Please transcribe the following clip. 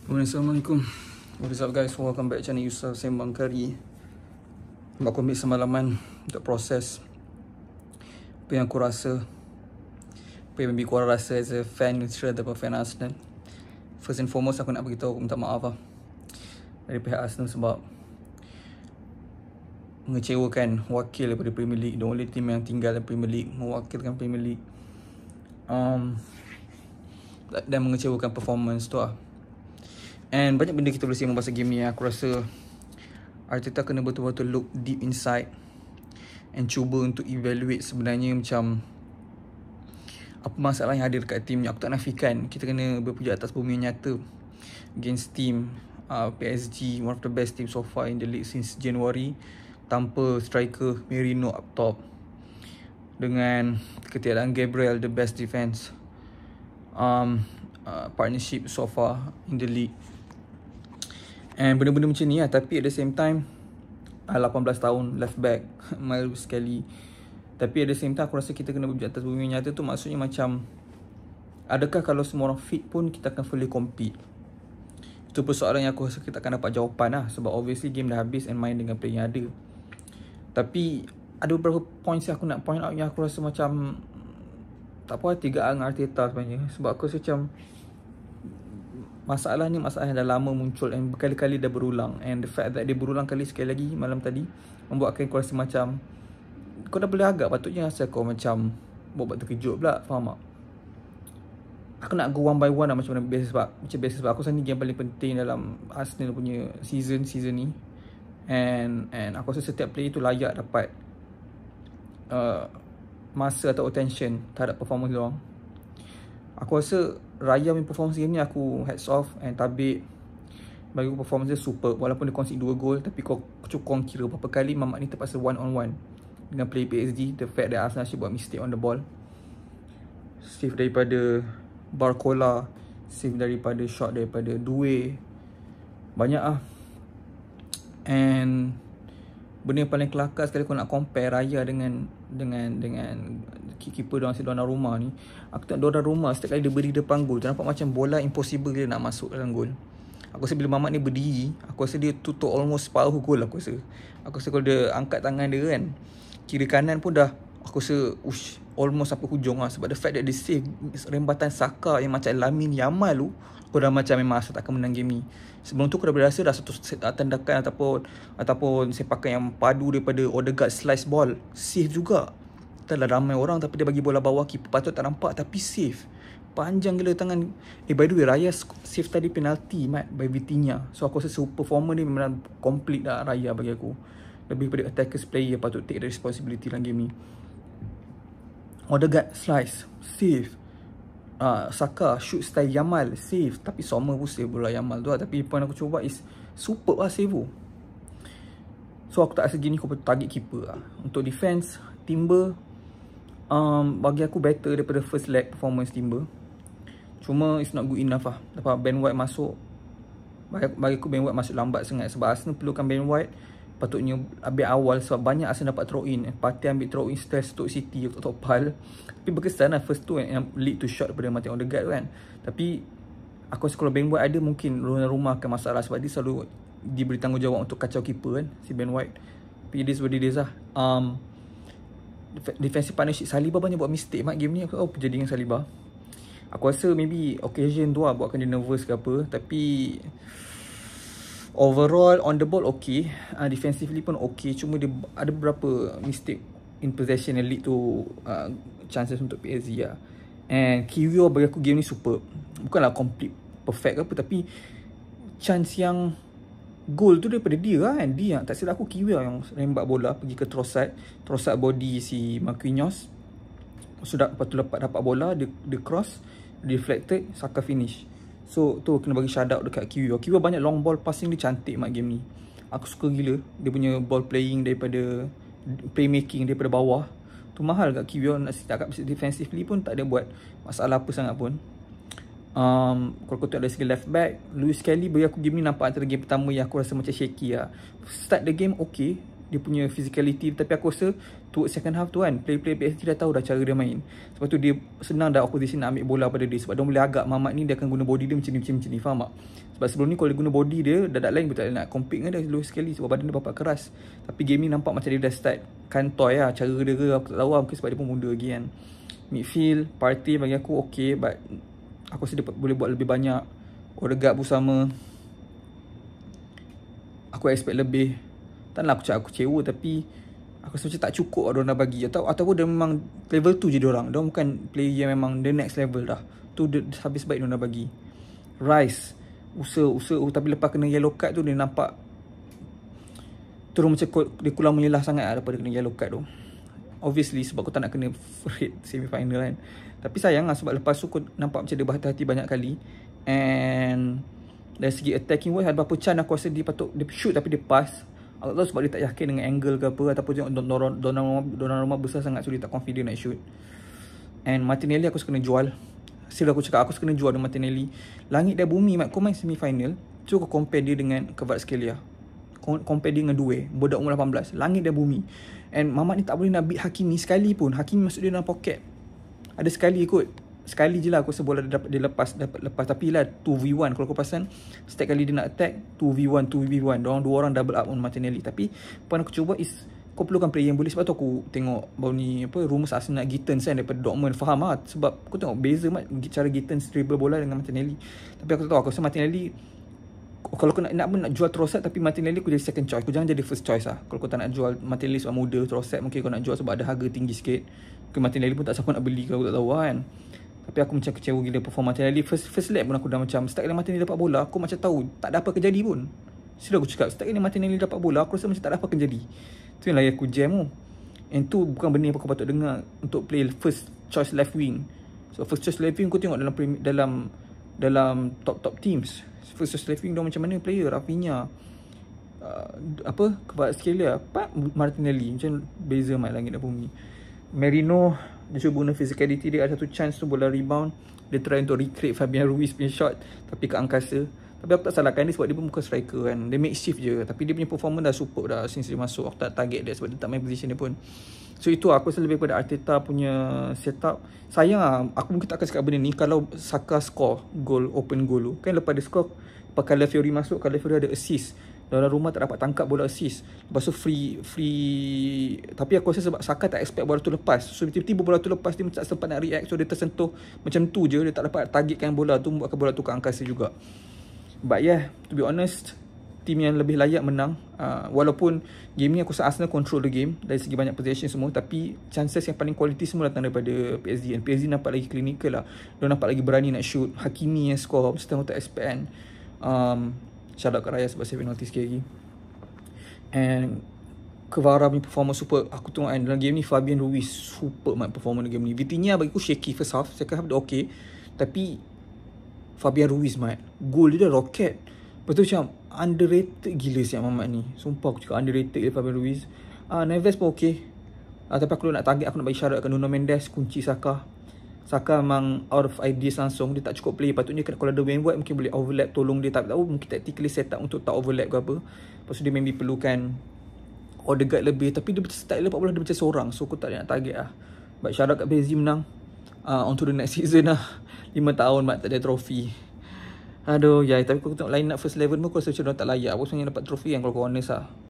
Assalamualaikum. What is up guys, welcome back channel Yusuf Sembang Kari. Aku ambil semalaman untuk proses apa yang aku rasa, apa yang lebih korang rasa as a fan neutral ataupun fan Arsenal. First and foremost, aku nak beritahu, aku minta maaf lah dari pihak Arsenal sebab mengecewakan wakil daripada Premier League, the only team yang tinggal dalam Premier League, mewakilkan Premier League, dan mengecewakan performance tu lah. And banyak benda kita boleh sembang pasal game ni. Aku rasa Arteta kena betul-betul look deep inside and cuba untuk evaluate sebenarnya macam apa masalah yang ada dekat team ni. Aku tak nafikan kita kena berpuja atas bumi yang nyata against team PSG, one of the best team so far in the league since January, tanpa striker Merino up top, dengan ketiadaan Gabriel, the best defense partnership so far in the league. And benda-benda macam ni lah. Tapi at the same time 18 tahun left back malu sekali. Tapi at the same time aku rasa kita kena berjaya atas bumi nyata tu. Maksudnya macam, adakah kalau semua orang fit pun kita akan fully compete? Itu persoalan yang aku rasa kita akan dapat jawapan lah. Sebab obviously game dah habis and main dengan player yang ada. Tapi ada beberapa points yang aku nak point out yang aku rasa macam tak puas hati dengan Arteta sebenarnya. Sebab aku rasa macam masalah ni masalah yang dah lama muncul and berkali-kali dah berulang. And the fact that dia berulang kali sekali lagi malam tadi membuatkan kau rasa macam kau dah boleh agak, patutnya rasa kau macam buat terkejut pula. Faham tak? Aku nak go one by one lah macam mana biasa. Macam biasa sebab aku rasa ni game paling penting dalam Arsenal punya season ni. And aku rasa setiap player tu layak dapat masa atau attention terhadap performance diorang. Aku rasa Raya punya performance game ni aku hats off and tabik. Bagi aku performance dia super. Walaupun dia concede 2 gol, tapi kau kira berapa kali Mamat ni terpaksa one on one dengan play PSG. The fact that Arsenal asyik buat mistake on the ball, save daripada Barcola, save daripada shot daripada Doué, banyak lah. And benda yang paling kelakar sekali kau nak compare Raya dengan keeper Donnarumma ni. Aku tengok Donnarumma setiap kali dia berdiri depan gol, nampak macam bola impossible dia nak masuk dalam gol. Aku rasa bila Mamat ni berdiri, aku rasa dia tutup almost separuh gol. Aku rasa kalau dia angkat tangan dia kan, kiri kanan pun dah, aku rasa almost sampai hujung lah. Sebab the fact that dia save rembatan Saka yang macam Lamine Yamal tu, aku dah macam memang Arsenal takkan menang game ni. Sebelum tu aku dah berasa dah satu tindakan ataupun sepakan yang padu daripada Odegaard, slice ball, save juga. Dah ramai orang tapi dia bagi bola bawah, keeper patut tak nampak tapi save. Panjang gila tangan. By the way, Raya save tadi penalty by Vitinha. So aku rasa performer ni memang complete dah Raya bagi aku. Lebih pada attackers player patut take the responsibility dalam game ni. Odegaard slice, save. Saka shoot style Yamal, save. Tapi Sommer pun save bola Yamal tu lah. Tapi point aku cuba is super lah save tu. So aku tak rasa gini kau patut target keeper lah. Untuk defense, Timber bagi aku better daripada first leg performance Timber. Cuma it's not good enough lah. Lepas Ben White masuk, bagi aku Ben White masuk lambat sangat. Sebab Arsenal perlukan Ben White patutnya ambil awal. Sebab banyak Arsenal dapat throw in. Partey ambil throw in stress Stoke City untuk Topal. Tapi berkesan lah first tu yang lead to shot daripada Martin Odegaard tu kan. Tapi aku rasa kalau Ben White ada, mungkin rumah akan masalah. Sebab dia selalu diberi tanggungjawab untuk kacau keeper kan, si Ben White. Tapi dia seperti dia lah. Defensive partnership Saliba banyak buat mistake game ni. Apa jadi dengan Saliba? Aku rasa maybe occasion tu lah buatkan dia nervous ke apa. Tapi overall on the ball okay, defensively pun okay. Cuma dia ada beberapa mistake in possession yang lead to chances untuk PSG lah. And Kiwior bagi aku game ni super. Bukanlah complete perfect ke apa, tapi chance yang goal tu daripada dia kan. Dia tak silap aku, Kiwior yang rembat bola pergi ke Trossard body si Marquinhos. Sudah lepas tu dapat bola, dia cross, deflected, Saka finish. So tu kena bagi shout out dekat Kiwior. Kiwior banyak long ball passing dia cantik game ni. Aku suka gila dia punya ball playing, daripada playmaking daripada bawah. Tu mahal kat Kiwior. Nak cakap defensively pun tak ada buat masalah apa sangat pun. Kalau kau tengok dari segi left back, Luis Kelly bagi aku game ni nampak antara game pertama yang aku rasa macam shaky lah. Start the game okay, dia punya physicality. Tapi aku rasa towards second half tu kan, player-player PSG dah tahu dah cara dia main. Sebab tu dia senang dah opposition nak ambil bola pada dia. Sebab dia boleh agak Mamat ni, dia akan guna body dia macam ni, faham tak? Sebab sebelum ni kalau dia guna body dia, dadak lain betul nak compete dengan dia low sekali sebab badan dia bapak keras. Tapi game ni nampak macam dia dah start kantoi lah cara dia ke, aku tak tahu lah, mungkin sebab dia pun muda lagi kan. Midfield, Partey bagi aku okay, but aku rasa dia boleh buat lebih banyak. Odegaard pun sama, aku expect lebih. Taklah aku cakap aku kecewa, tapi aku rasa macam tak cukup lah diorang dah bagi. Ataupun dia memang level tu je diorang bukan player yang memang the next level dah. Tu dia, habis baik diorang dah bagi. Rice usaha tapi lepas kena yellow card tu dia nampak terus macam dia kurang menyelah sangat lah daripada kena yellow card tu. Obviously sebab aku tak nak kena rate semi-final kan. Tapi sayang lah sebab lepas tu aku nampak macam dia berhati-hati banyak kali. And dari segi attacking wise, ada beberapa chance aku rasa dia patut dia shoot tapi dia pass. Aku tak tahu sebab dia tak yakin dengan angle ke apa, ataupun tengok Donnarumma besar sangat so dia tak confident nak shoot. And Martinelli aku suka kena jual. Still aku cakap aku suka kena jual dengan Martinelli. Langit dan bumi mat, kau main semi-final, cuba kau compare dia dengan Kvaratskhelia, compare dia dengan Due, budak umur 18, langit dan bumi. And Mamat ni tak boleh nak beat Hakimi sekali pun. Hakimi masuk dia dalam pocket. Ada sekali kot, sekali je lah aku rasa bola dia lepas. Tapi lah 2v1. Kalau kau perasan, setiap kali dia nak attack 2v1. Dua orang double up on Martinelli. Tapi point aku cuba is kau perlukan player yang boleh. Sebab tu aku tengok baru ni rumours Arsenal nak Gittins kan daripada Dortmund. Faham lah, sebab aku tengok beza cara Gittins dribble bola dengan Martinelli. Tapi aku tak tahu, aku rasa Martinelli, kalau kau nak jual Trossard, tapi Martinelli aku jadi second choice. Kau jangan jadi first choice lah. Kalau kau tak nak jual Martinelli sebab muda, Trossard mungkin kau nak jual sebab ada harga tinggi sikit. Mungkin Martinelli pun tak siapa nak beli, kalau aku tak tahu kan. Tapi aku macam kecewa gila perform Martinelli. First leg pun aku dah macam, start kali Martinelli dapat bola, aku macam tahu tak ada apa kejadi pun. Sudah aku cakap, start kali Martinelli dapat bola, aku rasa macam tak ada apa kejadi. Tu yang lain aku jam tu. And tu bukan benda yang kau patut dengar untuk play first choice left wing. So first choice left wing kau tengok dalam top teams. First choice left wing dia macam mana player, Rafinha, Kvaratskhelia, Martinelli, macam beza mat langit dan bumi. Merino dia cuba guna physicality dia, ada satu chance tu bola rebound, dia try untuk recreate Fabian Ruiz punya shot tapi ke angkasa. Tapi aku tak salahkan dia sebab dia pun bukan striker kan, dia make shift je. Tapi dia punya performance dah superb dah since dia masuk. Aku tak target dia sebab dia tak main position dia pun. So itu aku rasa lebih pada Arteta punya setup. Sayang lah, aku mungkin tak akan cakap benda ni kalau Saka score goal, open goal tu kan. Lepas dia score, lepas Calafiori masuk, Calafiori ada assist, Donnarumma tak dapat tangkap bola assist. Lepas tu free. Tapi aku rasa sebab Saka tak expect bola tu lepas, so tiba-tiba bola tu lepas, dia tak sempat nak react. So dia tersentuh macam tu je, dia tak dapat targetkan bola tu, buatkan bola tu ke angkasa juga. But yeah, to be honest, tim yang lebih layak menang. Walaupun game ni aku rasa Arsenal control the game dari segi banyak possession semua, tapi chances yang paling quality semua datang daripada PSG. And PSG nampak lagi clinical lah, dia nampak lagi berani nak shoot. Hakimi yang score setengah tak expect kan. Shout out kat Raya sebab save penalty sikit lagi. And Kvara punya performance super. Aku tengok kan dalam game ni Fabian Ruiz super mat performance dalam game ni. Vitinha bagi aku shaky first half, second half dia okay. Tapi Fabian Ruiz mat, goal dia dah rocket. Lepas tu macam underrated gila siap Mamat ni. Sumpah aku cakap underrated dia Fabian Ruiz. Neves pun okay. Tapi aku nak target, aku nak bagi syarat kat Nuno Mendes kunci Saka. Saka memang out of ideas langsung, dia tak cukup play. Patutnya kalau ada Wayne White mungkin boleh overlap tolong dia, tak tahu mungkin tactically set up untuk tak overlap ke apa. Lepas tu dia maybe perlukan Odegaard lebih, tapi dia macam style lepak bola dia macam seorang, so aku tak nak target lah. But syarat kat PSG menang. On to the next season lah. 5 tahun mat tak ada trofi. Aduh ya, tapi aku tengok line up first 11 pun aku rasa macam tak layak. Aku sebenarnya dapat trofi yang kalau kau honest lah.